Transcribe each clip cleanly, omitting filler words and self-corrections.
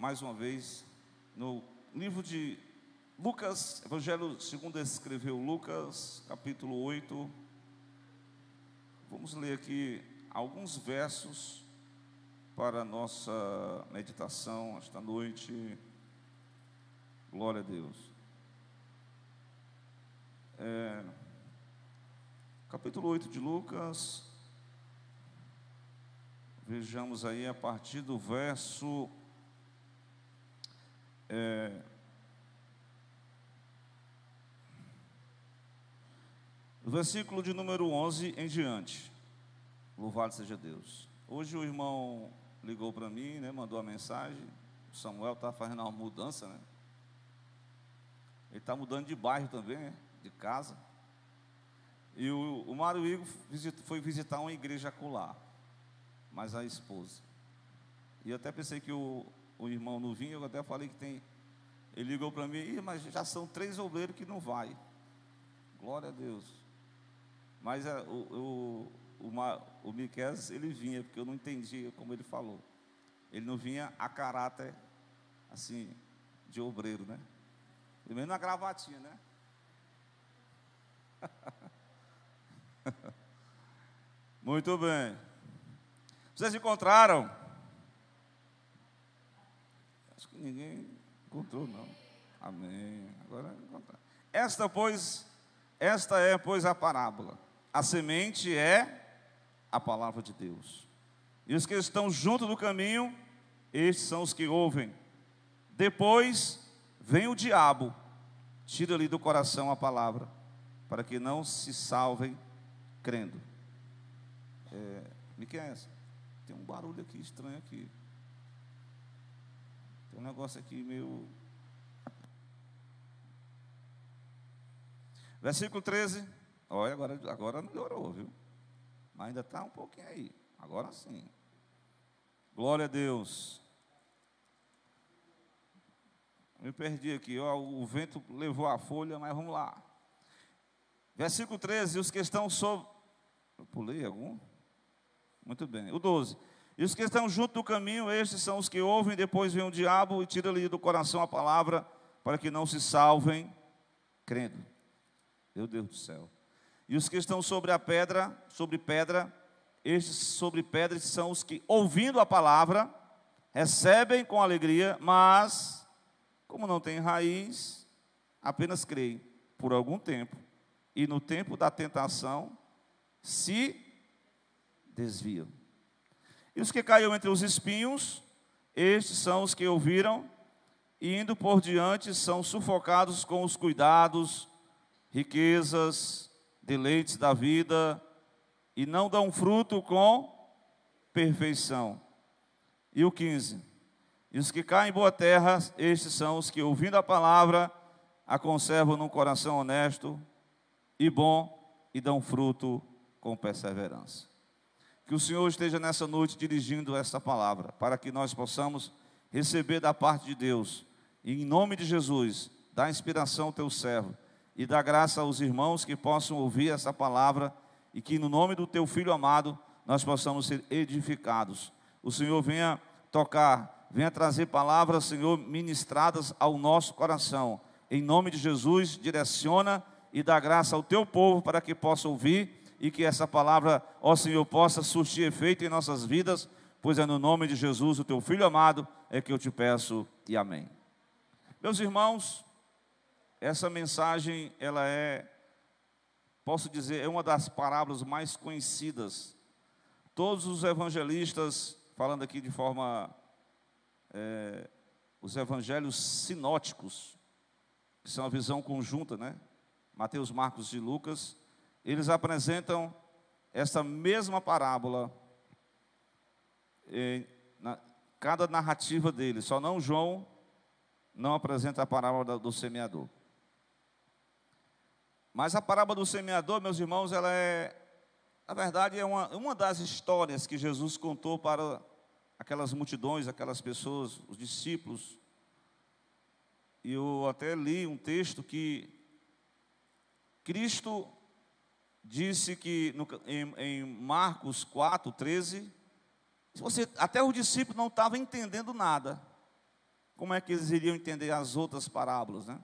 mais uma vez no livro de Lucas, Evangelho segundo escreveu Lucas, capítulo 8. Vamos ler aqui alguns versos para a nossa meditação esta noite. Glória a Deus. Capítulo 8 de Lucas, vejamos aí a partir do verso o versículo de número 11 em diante. Louvado seja Deus. Hoje o irmão ligou para mim, né, mandou a mensagem. O Samuel está fazendo uma mudança, né? Ele está mudando de bairro também, né? De casa. E o Mário Igor foi visitar uma igreja acolá, mas a esposa. E eu até pensei que o irmão não vinha, eu até falei que tem. Ele ligou para mim, mas já são 3 obreiros que não vai. Glória a Deus. Mas o Miquel, ele vinha, porque eu não entendia como ele falou. Ele não vinha a caráter, assim, de obreiro, né? Primeiro na gravatinha, né? Muito bem. Vocês encontraram? Acho que ninguém encontrou, não. Amém. Agora encontraram. Esta é, pois, a parábola. A semente é a palavra de Deus. E os que estão junto do caminho, estes são os que ouvem. Depois vem o diabo, tira-lhe do coração a palavra, para que não se salvem crendo. Miquel, tem um barulho aqui estranho aqui. Tem um negócio aqui meio... Versículo 13. Olha, agora melhorou, viu? Mas ainda está um pouquinho aí. Agora sim. Glória a Deus. Me perdi aqui, ó, o vento levou a folha, mas vamos lá. Versículo 13, os que estão sobre... Eu pulei algum? Muito bem. O 12. E os que estão junto do caminho, estes são os que ouvem, depois vem o diabo e tira-lhe do coração a palavra, para que não se salvem crendo. Meu Deus do céu. E os que estão sobre pedra, estes sobre pedra são os que, ouvindo a palavra, recebem com alegria, mas, como não têm raiz, apenas creem por algum tempo, e no tempo da tentação, se desviam. E os que caíram entre os espinhos, estes são os que ouviram, e indo por diante, são sufocados com os cuidados, riquezas, deleites da vida, e não dão fruto com perfeição. E o 15. E os que caem em boa terra, estes são os que, ouvindo a palavra, a conservam num coração honesto e bom, e dão fruto com perseverança. Que o Senhor esteja nessa noite dirigindo esta palavra, para que nós possamos receber da parte de Deus, e em nome de Jesus, dá inspiração ao teu servo, e dá graça aos irmãos que possam ouvir essa palavra, e que no nome do teu Filho amado, nós possamos ser edificados. O Senhor venha tocar, venha trazer palavras, Senhor, ministradas ao nosso coração. Em nome de Jesus, direciona e dá graça ao teu povo para que possa ouvir, e que essa palavra, ó Senhor, possa surtir efeito em nossas vidas, pois é no nome de Jesus, o teu Filho amado, é que eu te peço, e amém. Meus irmãos, essa mensagem, ela posso dizer, é uma das parábolas mais conhecidas. Todos os evangelistas, falando aqui de forma, os evangelhos sinóticos, que são a visão conjunta, né? Mateus, Marcos e Lucas, eles apresentam essa mesma parábola em cada narrativa deles. Só não João não apresenta a parábola do semeador. Mas a parábola do semeador, meus irmãos, ela na verdade, é uma das histórias que Jesus contou para aquelas multidões, aquelas pessoas, os discípulos. E eu até li um texto que Cristo disse que em Marcos 4, 13, até os discípulos não estavam entendendo nada. como é que eles iriam entender as outras parábolas, né?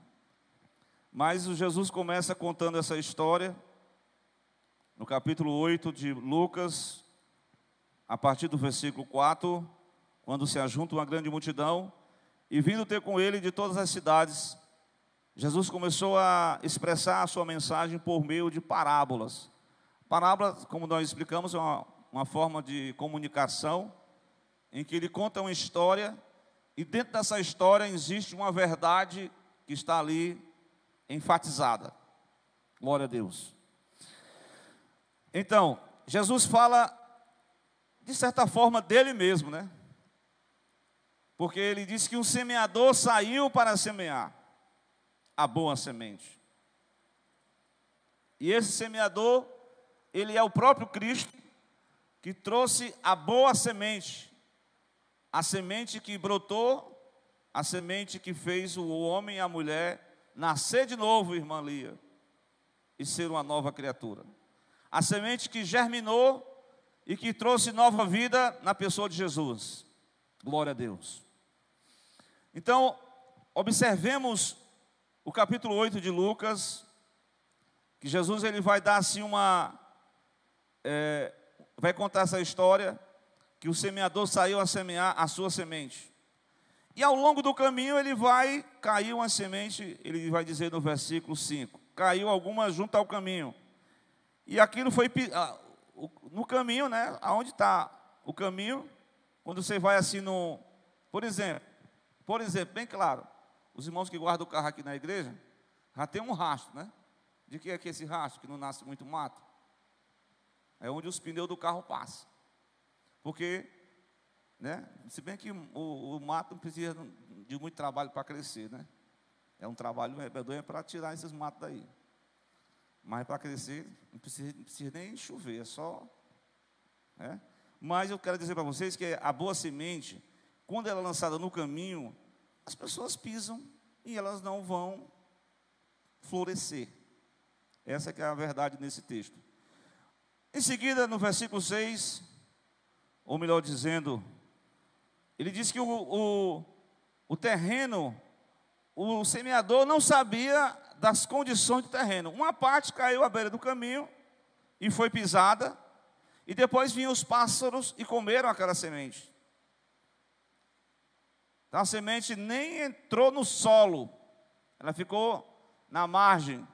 Mas o Jesus começa contando essa história, no capítulo 8 de Lucas, a partir do versículo 4, quando se ajunta uma grande multidão, e vindo ter com ele de todas as cidades, Jesus começou a expressar a sua mensagem por meio de parábolas. Parábolas, como nós explicamos, é uma forma de comunicação, em que ele conta uma história, e dentro dessa história existe uma verdade que está ali enfatizada. Glória a Deus. Então, Jesus fala, de certa forma, dele mesmo, né? Porque ele disse que um semeador saiu para semear a boa semente. E esse semeador, ele é o próprio Cristo, que trouxe a boa semente. A semente que brotou, a semente que fez o homem e a mulher nascer de novo, irmã Lia, e ser uma nova criatura. A semente que germinou e que trouxe nova vida na pessoa de Jesus. Glória a Deus. Então, observemos o capítulo 8 de Lucas, que Jesus ele vai dar assim vai contar essa história, que o semeador saiu a semear a sua semente. E ao longo do caminho caiu uma semente, ele vai dizer no versículo 5, caiu alguma junto ao caminho. E aquilo foi, no caminho, né, aonde está o caminho, quando você vai assim por exemplo, bem claro, os irmãos que guardam o carro aqui na igreja, já tem um rastro, né? De que é que esse rastro, que não nasce muito mato? É onde os pneus do carro passam. Porque, né, se bem que o mato não precisa de muito trabalho para crescer, né? É um trabalho medonho para tirar esses matos daí. Mas para crescer, não precisa nem chover, é só... né? Mas eu quero dizer para vocês que a boa semente, quando ela é lançada no caminho, as pessoas pisam e elas não vão florescer. Essa que é a verdade nesse texto. Em seguida, no versículo 6, ou melhor dizendo, ele diz que o terreno, o semeador não sabia das condições do terreno. Uma parte caiu à beira do caminho e foi pisada, e depois vinham os pássaros e comeram aquela semente. Então a semente nem entrou no solo, ela ficou na margem,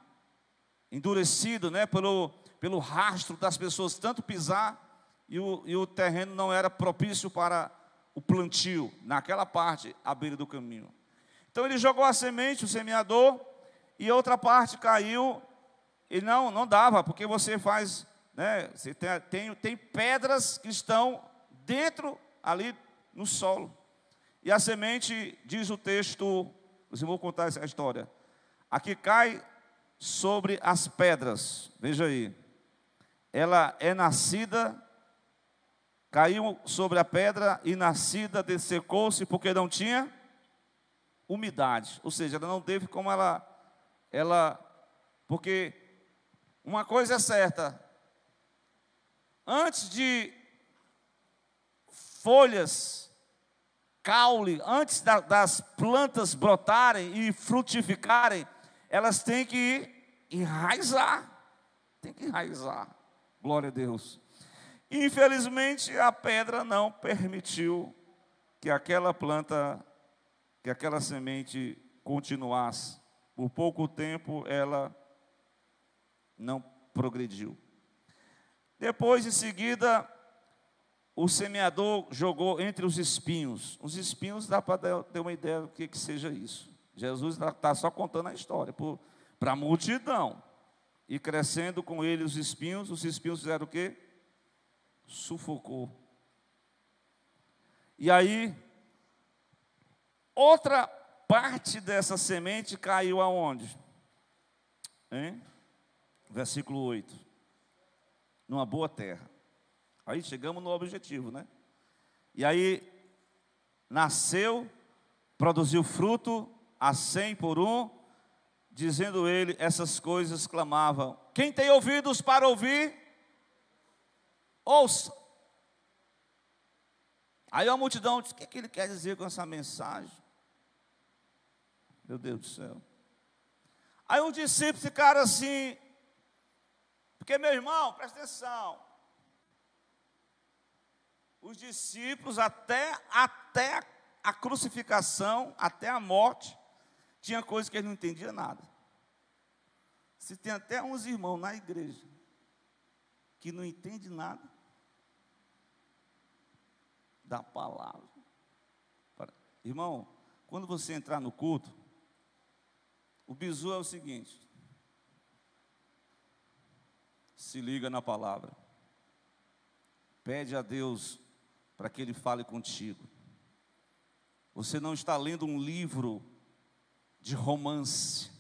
endurecido, né, pelo rastro das pessoas tanto pisar, e o terreno não era propício para o plantio, naquela parte à beira do caminho. Então ele jogou a semente, o semeador, e outra parte caiu, e não dava, porque você faz, né, você tem pedras que estão dentro ali no solo. E a semente, diz o texto, eu vou contar essa história, aqui cai sobre as pedras, veja aí, ela é nascida, caiu sobre a pedra e nascida dessecou-se porque não tinha umidade, ou seja, ela não teve como porque uma coisa é certa, antes de folhas, caule, antes das plantas brotarem e frutificarem, elas têm que enraizar, glória a Deus. Infelizmente, a pedra não permitiu que aquela planta, que aquela semente continuasse. Por pouco tempo, ela não progrediu. Depois, em seguida, o semeador jogou entre os espinhos. Os espinhos dá para ter uma ideia do que seja isso. Jesus está só contando a história para a multidão. E crescendo com ele os espinhos fizeram o quê? Sufocou. E aí, outra parte dessa semente caiu aonde? Versículo 8. Numa boa terra. Aí chegamos no objetivo, né? E aí, nasceu, produziu fruto, a 100 por um, dizendo ele, essas coisas clamavam. Quem tem ouvidos para ouvir, ouça. Aí a multidão disse, o que ele quer dizer com essa mensagem? Meu Deus do céu. Aí os discípulos ficaram assim, porque, meu irmão, presta atenção, os discípulos até a crucificação, até a morte, tinha coisa que eles não entendiam nada. Se tem até uns irmãos na igreja que não entendem nada da palavra. Irmão, quando você entrar no culto, o bizu é o seguinte: se liga na palavra, pede a Deus para que Ele fale contigo. Você não está lendo um livro de romance,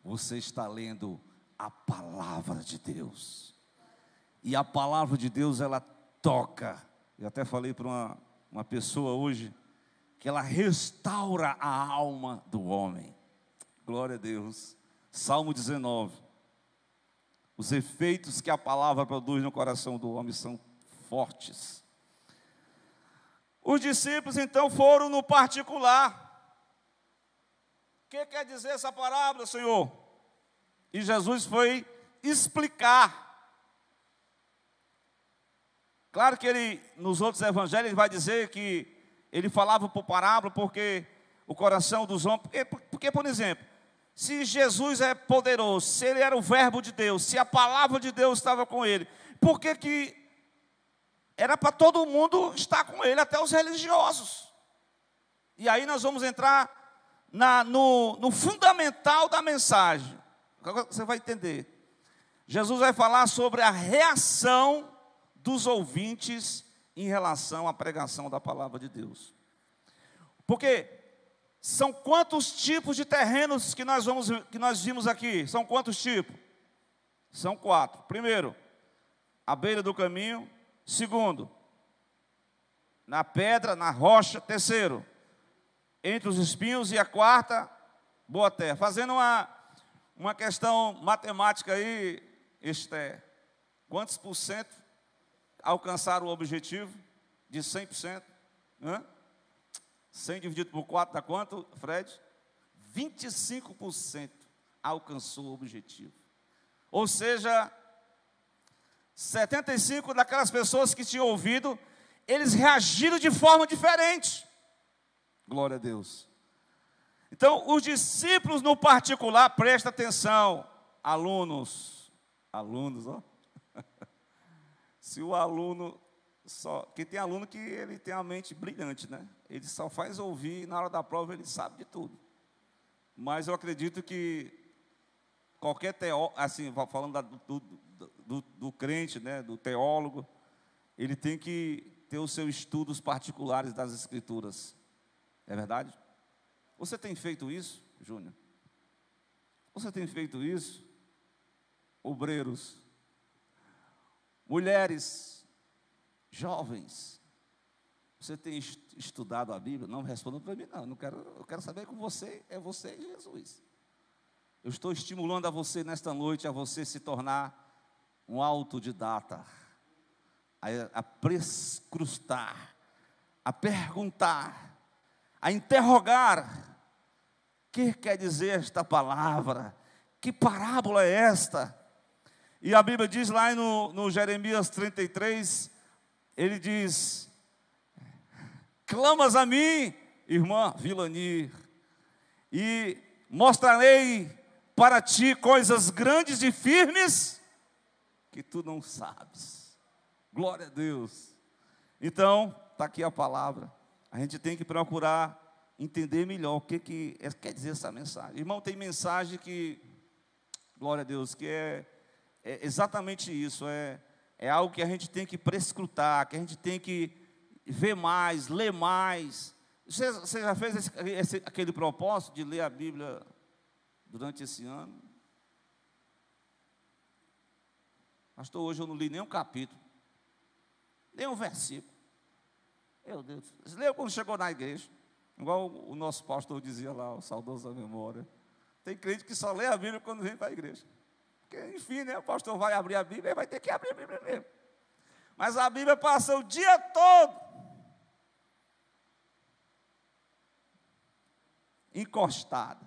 você está lendo a palavra de Deus, e a palavra de Deus, ela toca. Eu até falei para uma pessoa hoje, que ela restaura a alma do homem. Glória a Deus. Salmo 19. Os efeitos que a palavra produz no coração do homem são fortes. Os discípulos então foram no particular. O que quer dizer essa parábola, Senhor? E Jesus foi explicar. Claro que ele, nos outros evangelhos, ele vai dizer que ele falava por parábola, porque o coração dos homens... Porque, por exemplo, se Jesus é poderoso, se Ele era o verbo de Deus, se a palavra de Deus estava com Ele, por que era para todo mundo estar com Ele, até os religiosos? E aí nós vamos entrar no fundamental da mensagem. Você vai entender. Jesus vai falar sobre a reação dos ouvintes em relação à pregação da palavra de Deus. Porque são quantos tipos de terrenos que nós vimos aqui? São quantos tipos? São 4. Primeiro, à beira do caminho. Segundo, na pedra, na rocha. Terceiro, entre os espinhos. E a quarta, boa terra. Fazendo uma questão matemática aí, Esther. Quantos por cento alcançaram o objetivo de 100%? 100 dividido por 4 dá quanto, Fred? 25% alcançou o objetivo. Ou seja, 75% daquelas pessoas que tinham ouvido, eles reagiram de forma diferente. Glória a Deus. Então, os discípulos no particular, presta atenção, alunos, ó. Se o aluno que tem aluno que ele tem a mente brilhante, né? Ele só faz ouvir e na hora da prova ele sabe de tudo. Mas eu acredito que qualquer teólogo, assim, falando do crente, né? Do teólogo, ele tem que ter os seus estudos particulares das Escrituras. É verdade? Você tem feito isso, Júnior? Você tem feito isso? Obreiros, mulheres, jovens, você tem estudado a Bíblia? Não responda para mim, não. Eu quero saber com você, é você e Jesus. Eu estou estimulando a você nesta noite, a você se tornar um autodidata, a prescrutar, a perguntar, a interrogar. O que quer dizer esta palavra? Que parábola é esta? E a Bíblia diz lá no Jeremias 33, ele diz: clamas a mim, irmã Vilani, e mostrarei para ti coisas grandes e firmes que tu não sabes. Glória a Deus. Então, está aqui a palavra. A gente tem que procurar entender melhor o que quer dizer essa mensagem. Irmão, tem mensagem que, glória a Deus, que é exatamente isso, é algo que a gente tem que prescrutar, que a gente tem que ver mais, ler mais. Você já fez aquele propósito de ler a Bíblia durante esse ano? Pastor, hoje eu não li nem um capítulo, nem um versículo. Meu Deus, você leu quando chegou na igreja? Igual o nosso pastor dizia lá, o saudoso da memória. Tem crente que só lê a Bíblia quando vem para a igreja. Porque, enfim, né, o pastor vai abrir a Bíblia e vai ter que abrir a Bíblia mesmo. Mas a Bíblia passa o dia todo. encostada.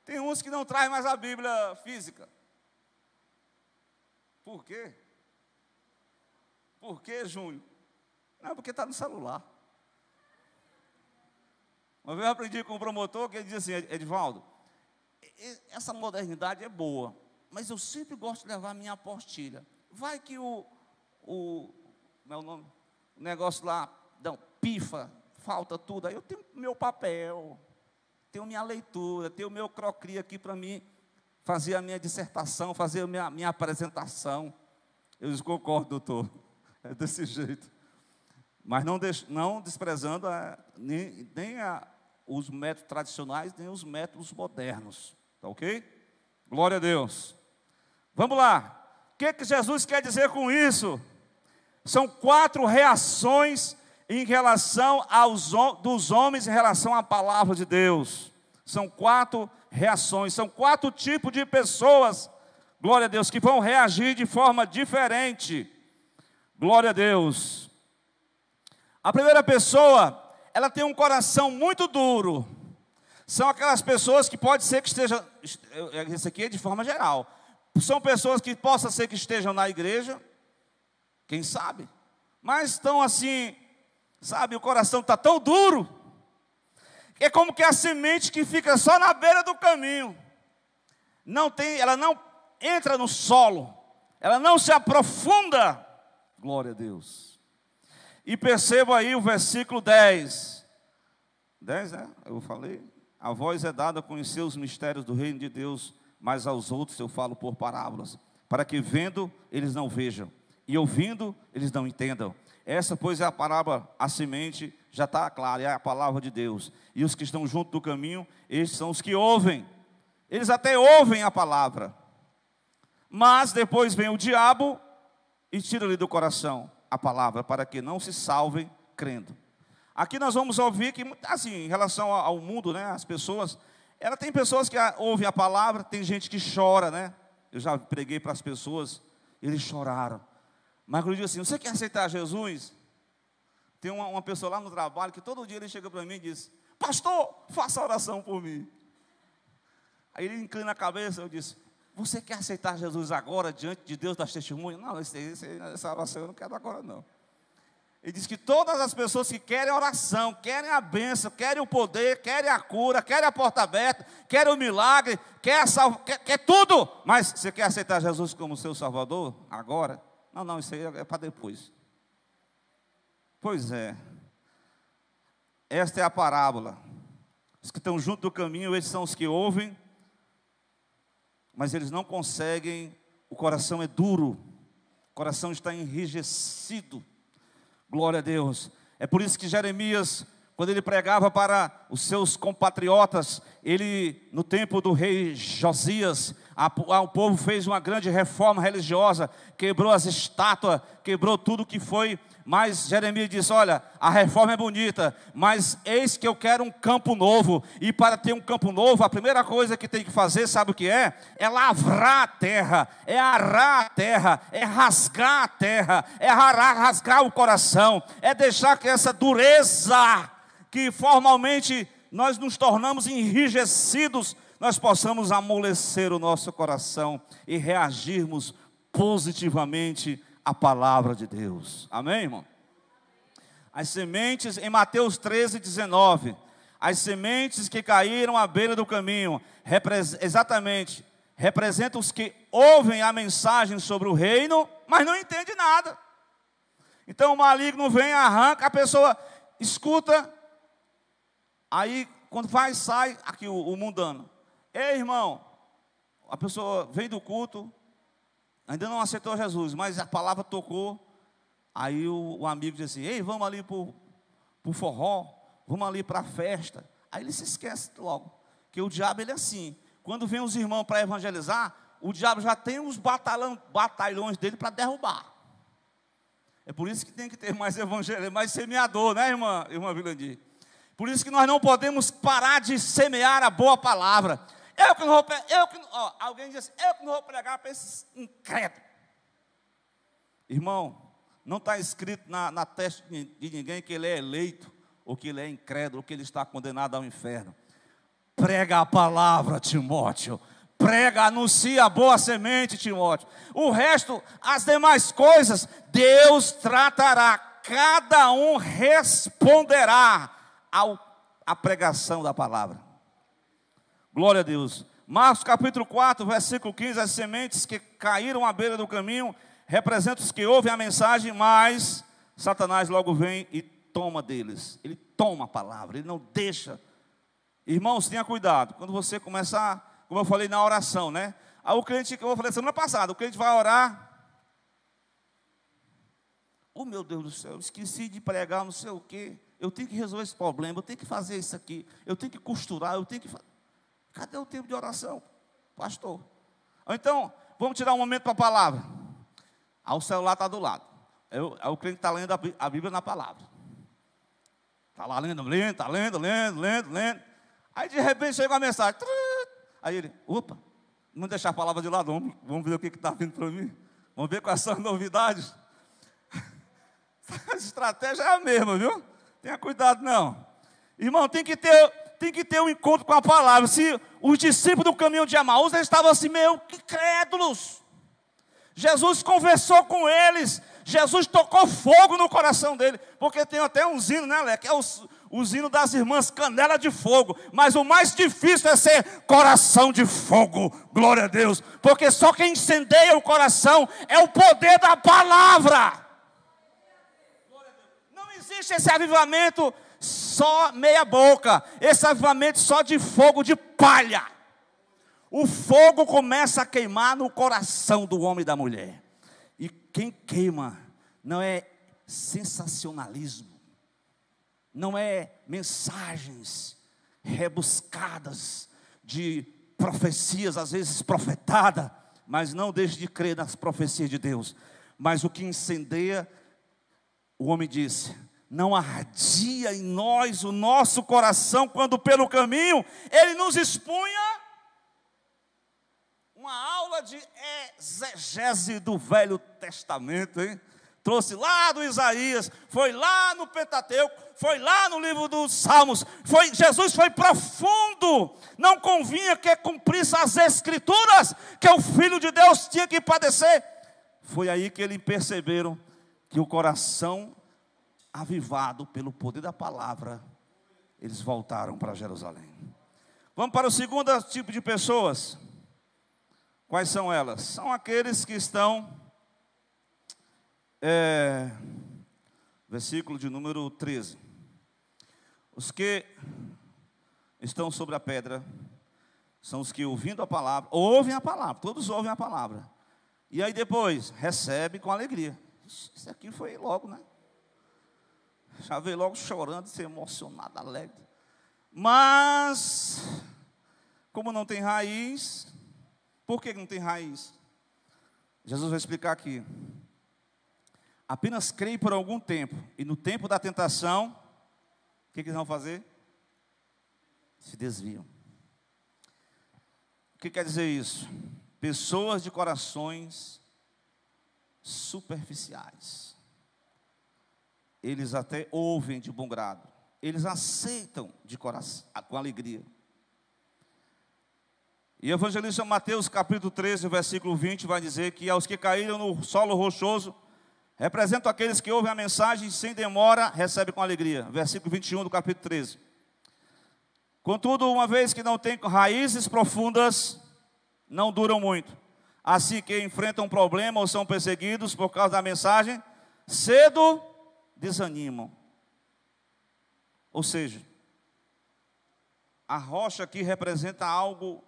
Tem uns que não trazem mais a Bíblia física. Por quê? Por quê, Júnior? Não, porque está no celular. Uma vez eu aprendi com um promotor que ele dizia assim: Edivaldo, essa modernidade é boa, mas eu sempre gosto de levar a minha apostilha. Vai que como é o nome? O negócio lá, não, pifa, falta tudo. Aí eu tenho meu papel, tenho minha leitura, tenho meu crocri aqui para mim fazer a minha dissertação, fazer a minha apresentação. Eu concordo, doutor, é desse jeito. Mas não desprezando nem os métodos tradicionais, nem os métodos modernos. Tá ok? Glória a Deus. Vamos lá. O que Jesus quer dizer com isso? São 4 reações em relação dos homens em relação à palavra de Deus. São 4 reações, são 4 tipos de pessoas, glória a Deus, que vão reagir de forma diferente. Glória a Deus. A primeira pessoa, ela tem um coração muito duro. São aquelas pessoas que pode ser que estejam, isso aqui é de forma geral, são pessoas que possa ser que estejam na igreja, quem sabe, mas estão assim, sabe, o coração está tão duro, é como que a semente que fica só na beira do caminho, ela não entra no solo, ela não se aprofunda, glória a Deus. E perceba aí o versículo 10, né, eu falei, a voz é dada a conhecer os mistérios do reino de Deus, mas aos outros eu falo por parábolas, para que vendo eles não vejam, e ouvindo eles não entendam. Essa, pois, é a parábola, a semente, já está clara, é a palavra de Deus. E os que estão junto do caminho, estes são os que ouvem. Eles até ouvem a palavra, mas depois vem o diabo e tira-lhe do coração a palavra, para que não se salvem crendo. Aqui nós vamos ouvir que, assim, em relação ao mundo, né, as pessoas, tem pessoas que ouvem a palavra, tem gente que chora, né? Eu já preguei para as pessoas, eles choraram. Mas quando eu digo assim, você quer aceitar Jesus? Tem uma pessoa lá no trabalho que todo dia ele chega para mim e diz: pastor, faça oração por mim. Aí ele inclina a cabeça, eu disse: você quer aceitar Jesus agora, diante de Deus das testemunhas? Não, essa oração eu não quero agora não. Ele diz que todas as pessoas que querem a oração, querem a bênção, querem o poder, querem a cura, querem a porta aberta, querem o milagre, quer tudo, mas você quer aceitar Jesus como seu Salvador agora? Não, isso aí é para depois. Pois é, esta é a parábola. Os que estão junto do caminho, eles são os que ouvem, mas eles não conseguem, o coração é duro, o coração está enrijecido. Glória a Deus. É por isso que Jeremias, quando ele pregava para os seus compatriotas, ele, no tempo do rei Josias, o povo fez uma grande reforma religiosa, quebrou as estátuas, quebrou tudo que foi, mas Jeremias disse: olha, a reforma é bonita, mas eis que eu quero um campo novo, e para ter um campo novo, a primeira coisa que tem que fazer, sabe o que é? É lavrar a terra, é arar a terra, é rasgar a terra, é rasgar o coração, é deixar que essa dureza, que formalmente nós nos tornamos enrijecidos, nós possamos amolecer o nosso coração e reagirmos positivamente à palavra de Deus. Amém, irmão? As sementes, em Mateus 13:19, as sementes que caíram à beira do caminho, representam os que ouvem a mensagem sobre o reino, mas não entendem nada. Então o maligno vem, arranca, a pessoa escuta, aí quando vai, sai aqui o mundano. Ei, irmão, a pessoa vem do culto, ainda não aceitou Jesus, mas a palavra tocou. Aí o amigo diz assim: ei, vamos ali para o forró, vamos ali para a festa. Aí ele se esquece logo, que o diabo ele é assim, quando vem os irmãos para evangelizar, o diabo já tem os batalhões dele para derrubar. É por isso que tem que ter mais evangelho, mais semeador, né, irmã Vilandi? Por isso que nós não podemos parar de semear a boa palavra. Alguém diz assim: eu que não vou pregar para esses incrédulos. Irmão, não está escrito na testa de ninguém que ele é eleito, ou que ele é incrédulo, ou que ele está condenado ao inferno. prega a palavra, Timóteo. Prega, anuncia a boa semente, Timóteo. O resto, as demais coisas, Deus tratará. Cada um responderá à pregação da palavra. Glória a Deus. Marcos capítulo 4, versículo 15. As sementes que caíram à beira do caminho representam os que ouvem a mensagem, mas Satanás logo vem e toma deles. Ele toma a palavra, ele não deixa. Irmãos, tenha cuidado. Quando você começar, como eu falei na oração, né? Aí o crente, que eu falei semana passada, o crente vai orar. Oh, meu Deus do céu, esqueci de pregar não sei o quê. Eu tenho que resolver esse problema, eu tenho que fazer isso aqui. Eu tenho que costurar, eu tenho que... Cadê o tempo de oração, pastor? Ou então, vamos tirar um momento para a palavra. Aí o celular está do lado. Aí o crente está lendo a Bíblia na palavra. Está lá lendo. Aí de repente chega uma mensagem. Aí ele, opa, não deixar a palavra de lado, vamos ver o que está vindo para mim. Vamos ver quais são as novidades. A estratégia é a mesma, viu? Tenha cuidado, não. Irmão, tem que ter um encontro com a palavra. Se os discípulos do caminho de Emaús, eles estavam assim, que crédulos. Jesus conversou com eles. Jesus tocou fogo no coração dele. Porque tem até um hino, né, Lé? Que é o hino das irmãs Canela de Fogo. Mas o mais difícil é ser coração de fogo. Glória a Deus. Porque só quem incendeia o coração é o poder da palavra. Não existe esse avivamento só meia boca. Esse avivamento só de fogo de palha. O fogo começa a queimar no coração do homem e da mulher. E quem queima não é sensacionalismo, não é mensagens rebuscadas de profecias, às vezes profetada, mas não deixe de crer nas profecias de Deus. Mas o que incendeia, o homem disse, não ardia em nós o nosso coração, quando pelo caminho ele nos expunha uma aula de exegese do Velho Testamento, hein? Trouxe lá do Isaías, foi lá no Pentateuco, foi lá no livro dos Salmos. Jesus foi profundo. Não convinha que cumprisse as Escrituras, que o Filho de Deus tinha que padecer. Foi aí que eles perceberam que o coração avivado pelo poder da palavra, eles voltaram para Jerusalém. Vamos para o segundo tipo de pessoas. Quais são elas? São aqueles que estão, versículo de número 13. Os que estão sobre a pedra são os que ouvindo a palavra, ouvem a palavra, todos ouvem a palavra. E aí depois, recebem com alegria. Isso aqui foi logo, né? Já veio logo chorando, se emocionado, alegre. Mas, como não tem raiz... Por que não tem raiz? Jesus vai explicar aqui. Apenas creem por algum tempo. E no tempo da tentação, o que eles vão fazer? Se desviam. O que quer dizer isso? Pessoas de corações superficiais. Eles até ouvem de bom grado. Eles aceitam de coração, com alegria. E o evangelista Mateus capítulo 13, versículo 20, vai dizer que aos que caíram no solo rochoso, representam aqueles que ouvem a mensagem sem demora, recebem com alegria. Versículo 21 do capítulo 13. Contudo, uma vez que não têm raízes profundas, não duram muito. Assim que enfrentam um problema ou são perseguidos por causa da mensagem, cedo desanimam. Ou seja, a rocha aqui representa algo,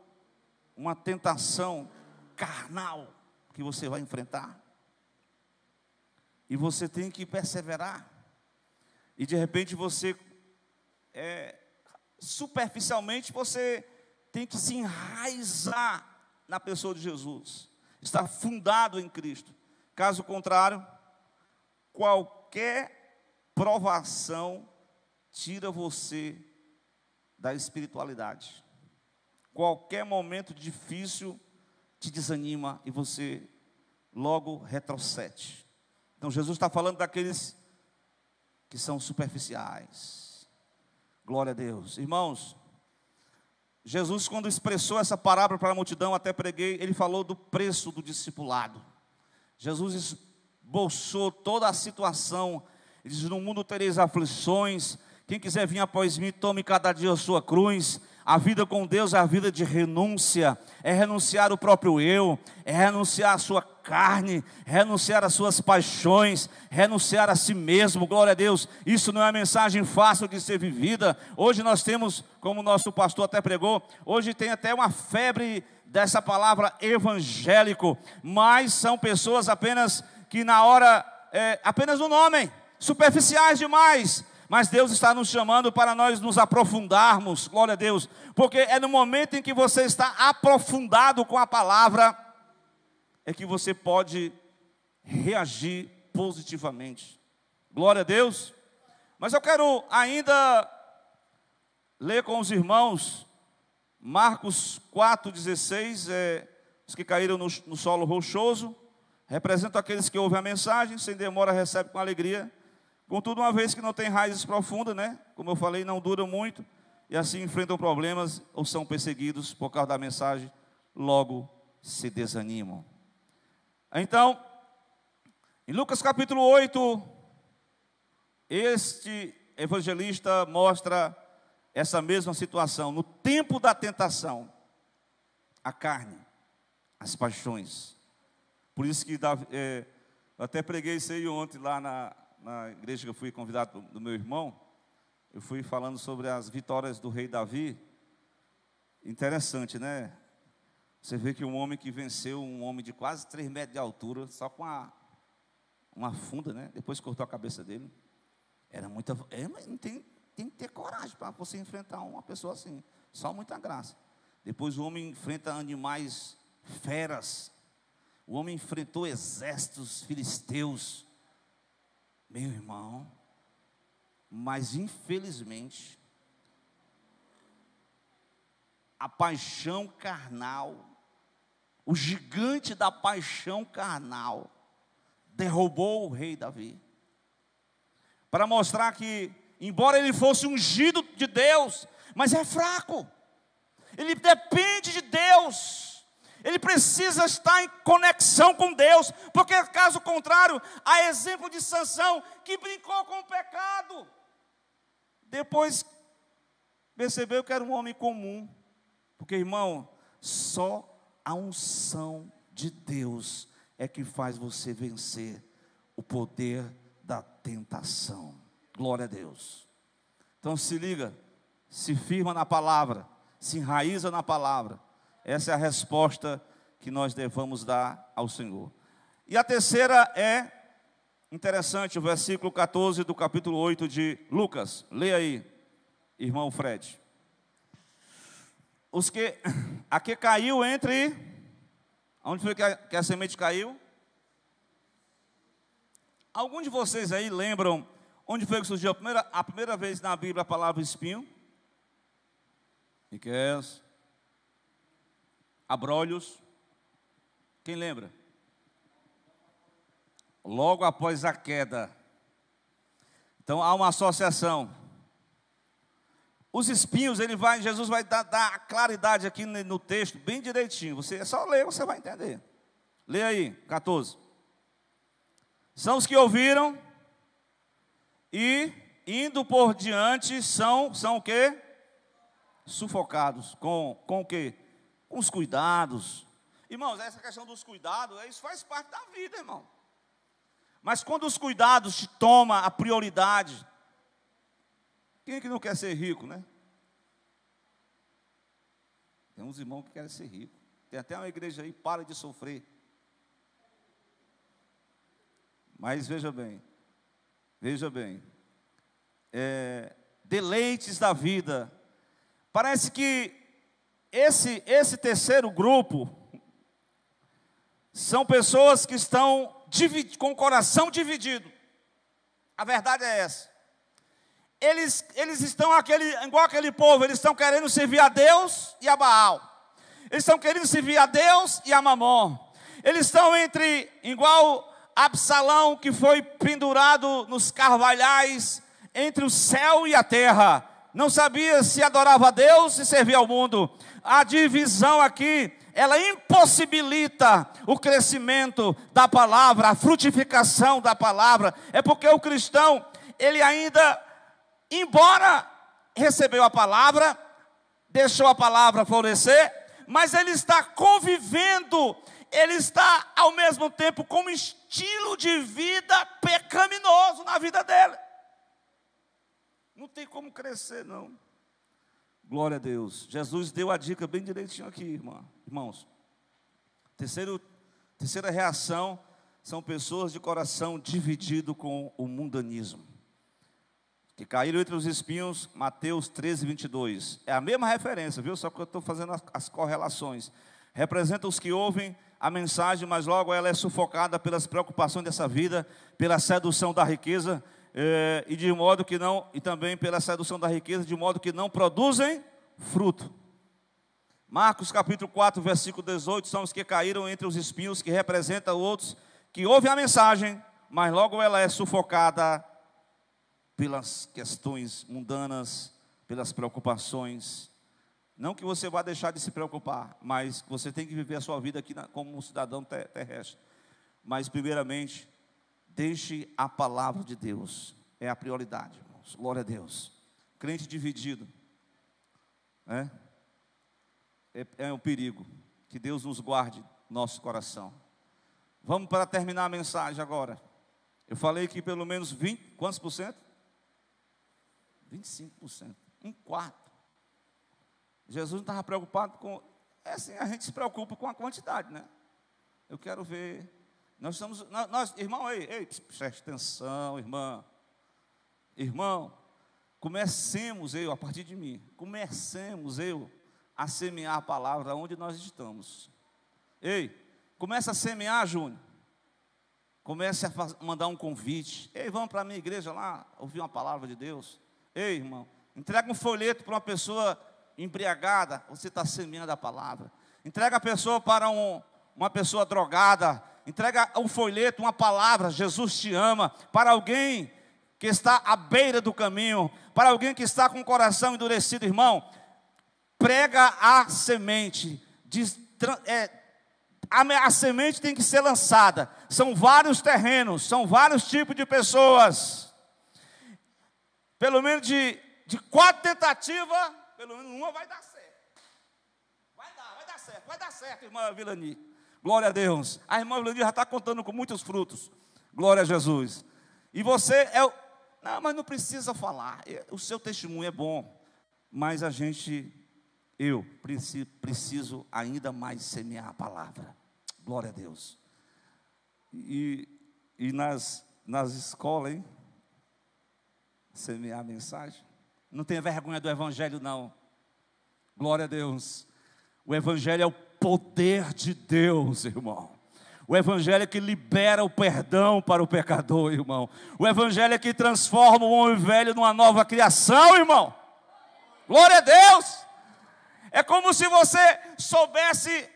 uma tentação carnal que você vai enfrentar. E você tem que perseverar. E de repente você, superficialmente, você tem que se enraizar na pessoa de Jesus. Estar fundado em Cristo. Caso contrário, qualquer provação tira você da espiritualidade. Qualquer momento difícil te desanima e você logo retrocede. Então Jesus está falando daqueles que são superficiais. Glória a Deus. Irmãos, Jesus, quando expressou essa parábola para a multidão, até preguei, ele falou do preço do discipulado. Jesus esboçou toda a situação. Ele diz: no mundo tereis aflições, quem quiser vir após mim, tome cada dia a sua cruz. A vida com Deus é a vida de renúncia, é renunciar o próprio eu, é renunciar a sua carne, renunciar às suas paixões, renunciar a si mesmo. Glória a Deus. Isso não é uma mensagem fácil de ser vivida. Hoje nós temos, como o nosso pastor até pregou, hoje tem até uma febre dessa palavra evangélico, mas são pessoas apenas que na hora, apenas no nome, superficiais demais. Mas Deus está nos chamando para nós nos aprofundarmos, glória a Deus, porque é no momento em que você está aprofundado com a palavra, é que você pode reagir positivamente, glória a Deus. Mas eu quero ainda ler com os irmãos, Marcos 4,16, os que caíram no solo rochoso, representam aqueles que ouvem a mensagem, sem demora recebem com alegria. Contudo, uma vez que não tem raízes profundas, né? Como eu falei, não duram muito, e assim enfrentam problemas ou são perseguidos por causa da mensagem, logo se desanimam. Então, em Lucas capítulo 8, este evangelista mostra essa mesma situação. No tempo da tentação, a carne, as paixões. Por isso que eu até preguei isso aí ontem lá na igreja que eu fui convidado do meu irmão. Eu fui falando sobre as vitórias do rei Davi. Interessante, né? Você vê que um homem que venceu um homem de quase 3 metros de altura, só com uma funda, né? Depois cortou a cabeça dele. Era muita... mas tem que ter coragem para você enfrentar uma pessoa assim. Só muita graça. Depois o homem enfrenta animais feras. O homem enfrentou exércitos filisteus. Meu irmão, mas infelizmente, a paixão carnal, o gigante da paixão carnal, derrubou o rei Davi, para mostrar que, embora ele fosse ungido de Deus, mas é fraco, ele depende de Deus. Ele precisa estar em conexão com Deus, porque caso contrário, há exemplo de Sansão que brincou com o pecado. Depois percebeu que era um homem comum, porque, irmão, só a unção de Deus é que faz você vencer o poder da tentação. Glória a Deus. Então se liga, se firma na palavra, se enraiza na palavra. Essa é a resposta que nós devemos dar ao Senhor. E a terceira é interessante, o versículo 14 do capítulo 8 de Lucas. Leia aí, irmão Fred. A que caiu entre... Onde foi que a semente caiu? Algum de vocês aí lembram onde foi que surgiu a primeira vez na Bíblia a palavra espinho? Miqueias. Abrolhos, quem lembra? Logo após a queda. Então há uma associação. Os espinhos, Jesus vai dar claridade aqui no texto, bem direitinho. Você é só ler, você vai entender. Lê aí, 14. São os que ouviram e, indo por diante, são o quê? Sufocados. Com o quê? Com os cuidados. Irmãos, essa questão dos cuidados, isso faz parte da vida, irmão. Mas quando os cuidados te tomam a prioridade, quem é que não quer ser rico, né? Tem uns irmãos que querem ser ricos. Tem até uma igreja aí, para de sofrer. Mas veja bem, deleites da vida. Parece que esse terceiro grupo são pessoas que estão com o coração dividido. A verdade é essa. Eles estão igual aquele povo, eles estão querendo servir a Deus e a Baal. Eles estão querendo servir a Deus e a Mamon. Eles estão igual Absalão, que foi pendurado nos carvalhais entre o céu e a terra. não sabia se adorava a Deus, se servia ao mundo. A divisão aqui, ela impossibilita o crescimento da palavra, a frutificação da palavra. É porque o cristão, ele ainda, embora recebeu a palavra, deixou a palavra florescer, mas ele está convivendo, ele está ao mesmo tempo com um estilo de vida pecaminoso na vida dele. Não tem como crescer, não. Glória a Deus. Jesus deu a dica bem direitinho aqui, irmãos. Terceira reação são pessoas de coração dividido com o mundanismo, que caíram entre os espinhos. Mateus 13, 22. É a mesma referência, viu? Só que eu estou fazendo as correlações. Representa os que ouvem a mensagem, mas logo ela é sufocada pelas preocupações dessa vida, pela sedução da riqueza, e de modo que não, e também pela sedução da riqueza, de modo que não produzem fruto. Marcos capítulo 4, versículo 18, são os que caíram entre os espinhos, que representam outros que ouvem a mensagem, mas logo ela é sufocada pelas questões mundanas, pelas preocupações. Não que você vá deixar de se preocupar, mas você tem que viver a sua vida aqui como um cidadão terrestre. Mas primeiramente, deixe a palavra de Deus, é a prioridade, irmãos. Glória a Deus. Crente dividido é um perigo. Que Deus nos guarde nosso coração. Vamos para terminar a mensagem agora. Eu falei que pelo menos 20, quantos por cento? 25%, um quarto. Jesus não estava preocupado com, assim, a gente se preocupa com a quantidade, né? Eu quero ver, irmão, preste atenção, irmão, comecemos a partir de mim, a semear a palavra onde nós estamos. Comece a semear, Júnior. Comece a mandar um convite. Vamos para a minha igreja lá, ouvir uma palavra de Deus. Irmão, entrega um folheto para uma pessoa embriagada, você está semeando a palavra. Entrega a pessoa para uma pessoa drogada, entrega um folheto, uma palavra, Jesus te ama, para alguém que está à beira do caminho, para alguém que está com o coração endurecido, irmão. Prega a semente, a semente tem que ser lançada. São vários terrenos, são vários tipos de pessoas. Pelo menos de 4 tentativas, pelo menos uma vai dar certo. Vai dar certo, irmã Vilani. Glória a Deus. A irmã Vilani já está contando com muitos frutos. Glória a Jesus. E você não, mas não precisa falar. O seu testemunho é bom. Mas eu preciso ainda mais semear a palavra. Glória a Deus. E nas escolas, hein? Semear a mensagem. Não tenha vergonha do evangelho, não. Glória a Deus. O evangelho é o poder de Deus, irmão. O evangelho é que libera o perdão para o pecador, irmão. O evangelho é que transforma o homem velho numa nova criação, irmão. Glória a Deus. É como se você soubesse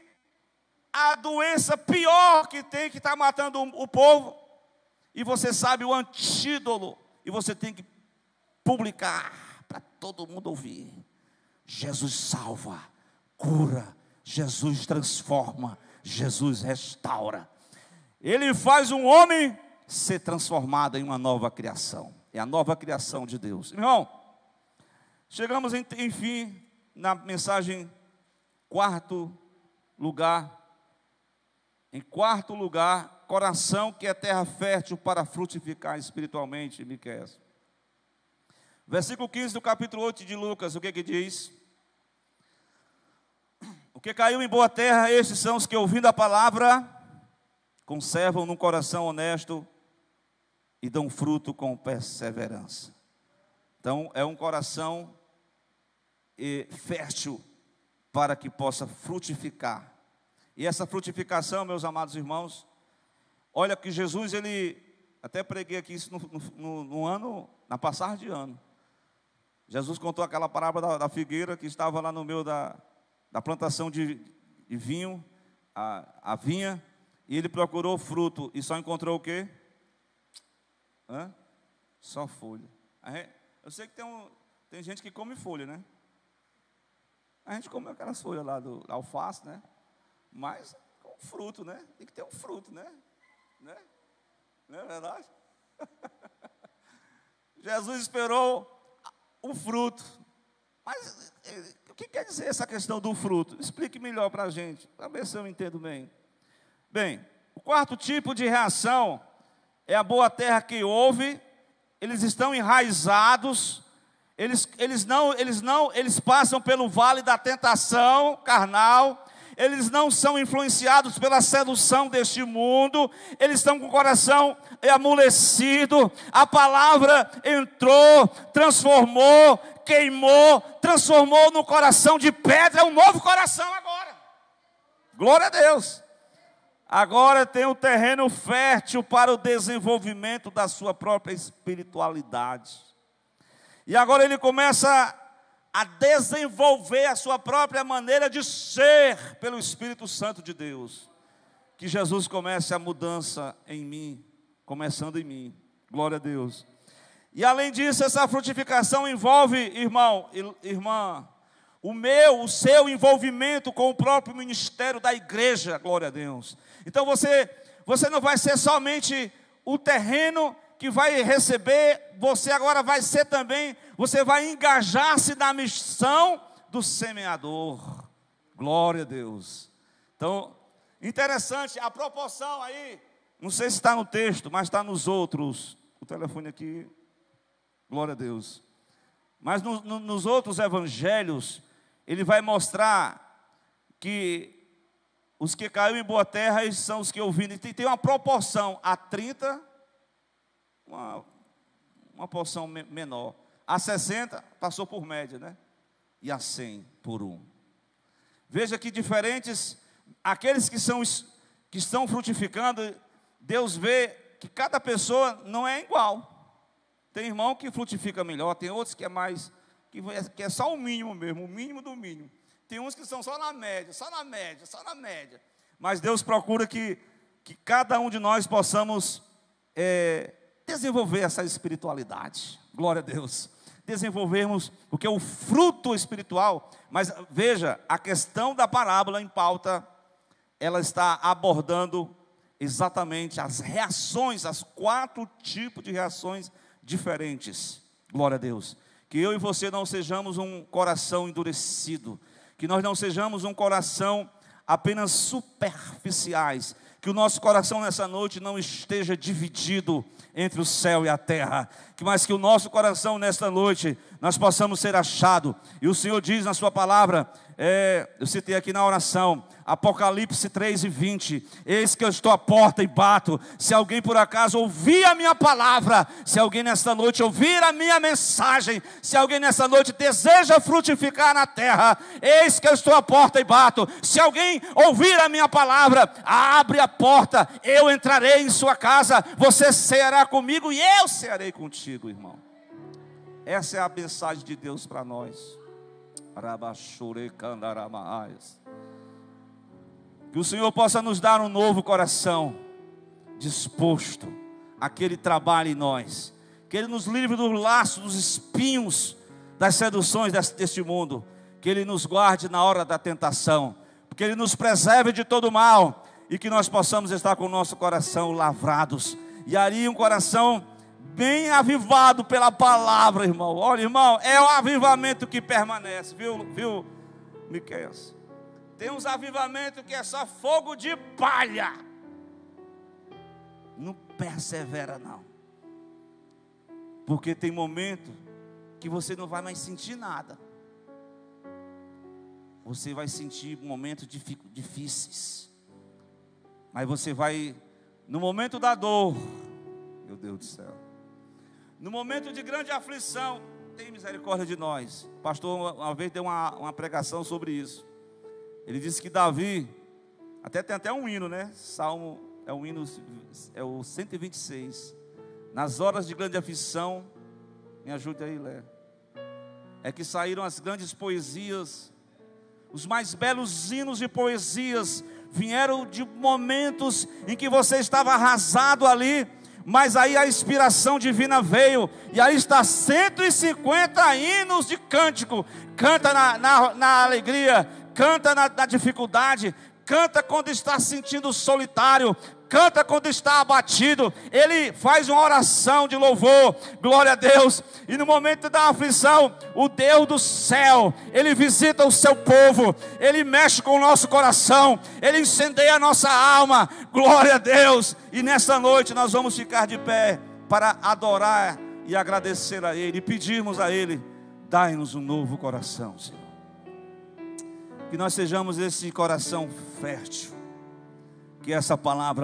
a doença pior que tem, que está matando o povo, e você sabe o antídoto, e você tem que publicar para todo mundo ouvir. Jesus salva, cura, Jesus transforma, Jesus restaura. Ele faz um homem ser transformado em uma nova criação. É a nova criação de Deus. Irmão, chegamos enfim na mensagem quarto lugar. Em quarto lugar, coração que é terra fértil para frutificar espiritualmente, Miqueias. Versículo 15 do capítulo 8 de Lucas, o que diz? O que caiu em boa terra, estes são os que, ouvindo a palavra, conservam no coração honesto e dão fruto com perseverança. Então, é um coração fértil para que possa frutificar. E essa frutificação, meus amados irmãos, olha que Jesus, ele, até preguei aqui isso no ano, na passagem de ano. Jesus contou aquela parábola da figueira que estava lá no meio da plantação de vinho, a vinha, e ele procurou fruto e só encontrou o quê? Só folha. Eu sei que Tem gente que come folha, né? A gente come aquelas folhas lá do alface, né? Mas com fruto, né? Tem que ter um fruto, né? Não é verdade? Jesus esperou o fruto. Mas o que quer dizer essa questão do fruto? Explique melhor para a gente, para ver se eu entendo bem. Bem, o quarto tipo de reação é a boa terra que ouve. Eles estão enraizados. Eles passam pelo vale da tentação carnal. Eles não são influenciados pela sedução deste mundo. Eles estão com o coração amolecido. A palavra entrou, transformou, queimou, transformou no coração de pedra. É um novo coração agora. Glória a Deus. Agora tem um terreno fértil para o desenvolvimento da sua própria espiritualidade. E agora ele começa a desenvolver a sua própria maneira de ser pelo Espírito Santo de Deus. Que Jesus comece a mudança em mim, começando em mim. Glória a Deus. E além disso, essa frutificação envolve, irmão, irmã, o seu envolvimento com o próprio ministério da igreja. Glória a Deus. Então você não vai ser somente o terreno que vai receber, você agora vai ser também, você vai engajar-se na missão do semeador. Glória a Deus. Então, interessante, a proporção aí, não sei se está no texto, mas está nos outros. O telefone aqui, glória a Deus. Mas nos outros evangelhos, ele vai mostrar que os que caiu em boa terra, eles são os que ouviram. Tem uma proporção a 30, uma porção menor. A 60 passou por média, né? E a 100 por 1. Veja que diferentes, aqueles que estão frutificando, Deus vê que cada pessoa não é igual. Tem irmão que frutifica melhor, tem outros que é mais, que é só o mínimo mesmo, o mínimo do mínimo. Tem uns que são só na média, só na média, só na média. Mas Deus procura que cada um de nós possamos desenvolver essa espiritualidade. Glória a Deus. Desenvolvermos, porque o fruto espiritual, mas veja, a questão da parábola em pauta, ela está abordando exatamente as reações, as 4 tipos de reações diferentes. Glória a Deus. Que eu e você não sejamos um coração endurecido, que nós não sejamos um coração apenas superficiais, que o nosso coração nessa noite não esteja dividido entre o céu e a terra, mas que o nosso coração nesta noite, nós possamos ser achados. E o Senhor diz na sua palavra, eu citei aqui na oração, Apocalipse 3:20, eis que eu estou à porta e bato. Se alguém por acaso ouvir a minha palavra, se alguém nesta noite ouvir a minha mensagem, se alguém nesta noite deseja frutificar na terra, eis que eu estou à porta e bato. Se alguém ouvir a minha palavra, abre a porta, eu entrarei em sua casa, você ceará comigo e eu cearei contigo, irmão. Essa é a mensagem de Deus para nós. Que o Senhor possa nos dar um novo coração, disposto a que Ele trabalhe em nós, que Ele nos livre do laço, dos espinhos, das seduções deste mundo, que Ele nos guarde na hora da tentação, que Ele nos preserve de todo mal, e que nós possamos estar com o nosso coração lavrados, e ali um coração bem avivado pela palavra, irmão. Olha, irmão, é o avivamento que permanece, viu, Miqueias? Tem uns avivamentos que é só fogo de palha. Não persevera não. Porque tem momento que você não vai mais sentir nada. Você vai sentir momentos difíceis. Mas você vai, no momento da dor, meu Deus do céu, no momento de grande aflição, tem misericórdia de nós. O pastor uma vez deu uma pregação sobre isso. Ele disse que Davi, tem até um hino, né? Salmo, é o 126. Nas horas de grande aflição, me ajude aí, Lé. É que saíram as grandes poesias, os mais belos hinos de poesias, vieram de momentos em que você estava arrasado ali, Mas aí a inspiração divina veio, e aí está 150 hinos de cântico. Canta na alegria, canta na dificuldade, canta quando está se sentindo solitário, canta quando está abatido. Ele faz uma oração de louvor, glória a Deus. E no momento da aflição, o Deus do céu, Ele visita o seu povo, Ele mexe com o nosso coração, Ele incendeia a nossa alma, glória a Deus. E nessa noite nós vamos ficar de pé para adorar e agradecer a Ele, e pedirmos a Ele: dai-nos um novo coração, Senhor. Que nós sejamos esse coração fértil, que essa palavra